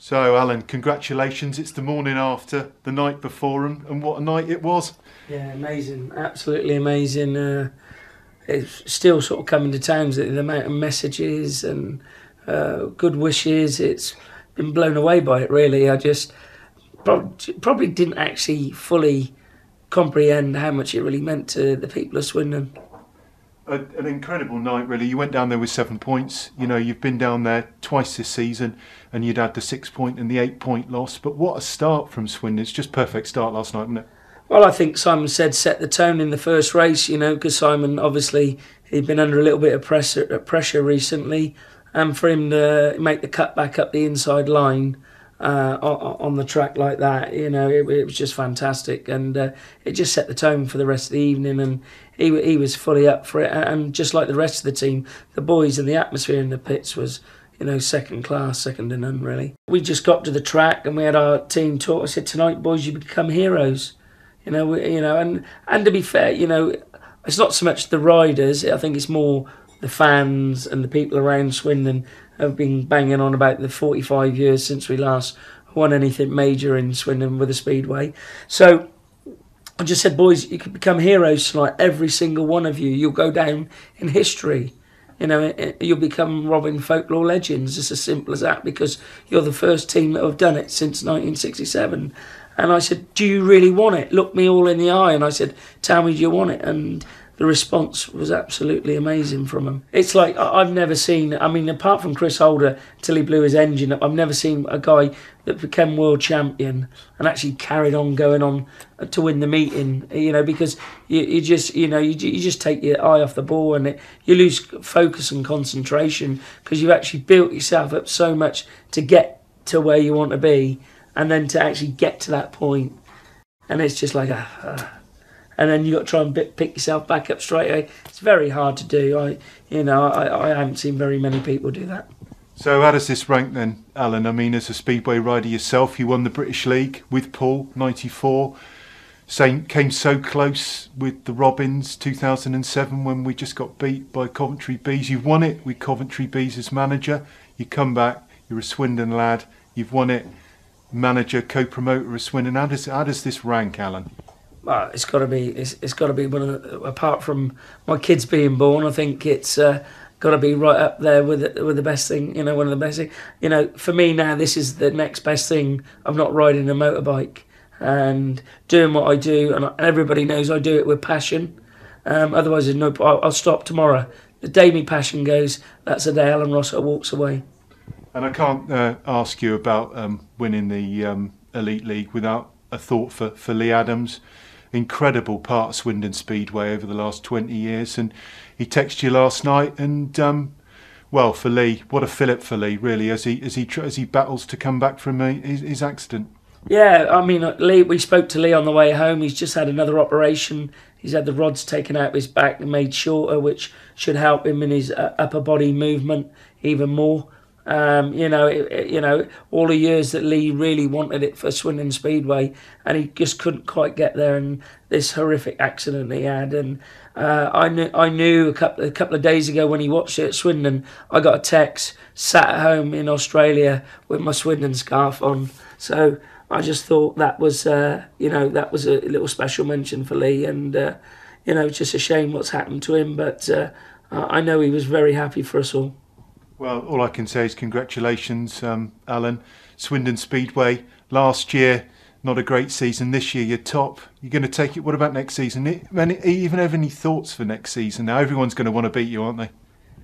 So, Alan, congratulations. It's the morning after, the night before, and what a night it was. Yeah, amazing. Absolutely amazing. It's still sort of coming to terms with the amount of messages and good wishes. It's been blown away by it, really. I just probably didn't actually fully comprehend how much it really meant to the people of Swindon. An incredible night, really. You went down there with 7 points. You know, you've been down there twice this season, and you'd had the 6-point and the 8-point loss. But what a start from Swindon. It's just perfect start last night, wasn't it? Well, I think Simon said set the tone in the first race, you know, because Simon, obviously, he'd been under a little bit of pressure recently. And for him to make the cut back up the inside line on the track like that, you know, it was just fantastic. And it just set the tone for the rest of the evening. And he was fully up for it. And just like the rest of the team, the boys and the atmosphere in the pits was, you know, second class, second to none, really. We just got to the track and we had our team talk. I said, tonight, boys, you become heroes. And to be fair, you know, it's not so much the riders. I think it's more the fans and the people around Swindon have been banging on about the 45 years since we last won anything major in Swindon with a speedway. So I just said, boys, you could become heroes tonight. Every single one of you, you'll go down in history. You know, you'll become Robin folklore legends. It's as simple as that, because you're the first team that have done it since 1967. And I said, do you really want it? Look me all in the eye. And I said, tell me, do you want it? And the response was absolutely amazing from them. It's like, I've never seen, I mean, apart from Chris Holder, till he blew his engine up, I've never seen a guy that became world champion and actually carried on going on to win the meeting, you know, because you just, you know, you just take your eye off the ball and you lose focus and concentration because you've actually built yourself up so much to get to where you want to be. And then to actually get to that point, and it's just like, and then you got to try and pick yourself back up straight away. It's very hard to do. I haven't seen very many people do that. So how does this rank then, Alan? I mean, as a speedway rider yourself, you won the British League with Paul, 94. Came so close with the Robins, 2007, when we just got beat by Coventry Bees. You've won it with Coventry Bees as manager. You come back, you're a Swindon lad. You've won it. Manager, co-promoter of Swindon. How does this rank, Alan? Well, it's got to be one of the, apart from my kids being born, I think it's got to be right up there with the best thing. You know, one of the best things. You know, for me now, this is the next best thing. I'm not riding a motorbike and doing what I do, and everybody knows I do it with passion. Otherwise, I'll stop tomorrow. The day my passion goes, that's the day Alun Rossiter walks away. And I can't ask you about winning the Elite League without a thought for Lee Adams. Incredible part of Swindon Speedway over the last 20 years. And he texted you last night, and well, for Lee, what a fillip for Lee, really, as he battles to come back from his accident. Yeah, I mean, Lee. We spoke to Lee on the way home. He's just had another operation. He's had the rods taken out of his back and made shorter, which should help him in his upper body movement even more. You know, all the years that Lee really wanted it for Swindon Speedway, and he just couldn't quite get there. And this horrific accident he had, and I knew a couple of days ago when he watched it at Swindon, I got a text, sat at home in Australia with my Swindon scarf on. So I just thought that was, that was a little special mention for Lee, and it's just a shame what's happened to him. But I know he was very happy for us all. Well, all I can say is congratulations, Alan. Swindon Speedway, last year, not a great season. This year, you're top. You're going to take it. What about next season? Even have any thoughts for next season? Now, everyone's going to want to beat you, aren't they?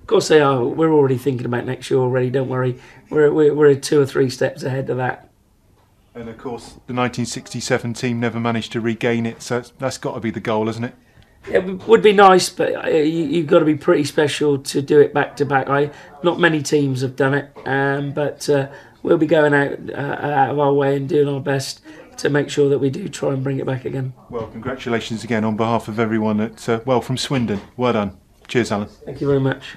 Of course they are. We're already thinking about next year already, don't worry. We're 2 or 3 steps ahead of that. And, of course, the 1967 team never managed to regain it, so that's got to be the goal, hasn't it? It would be nice, but you've got to be pretty special to do it back to back. Not many teams have done it, but we'll be going out of our way and doing our best to make sure that we do try and bring it back again. Well, congratulations again on behalf of everyone at from Swindon. Well done. Cheers, Alan. Thank you very much.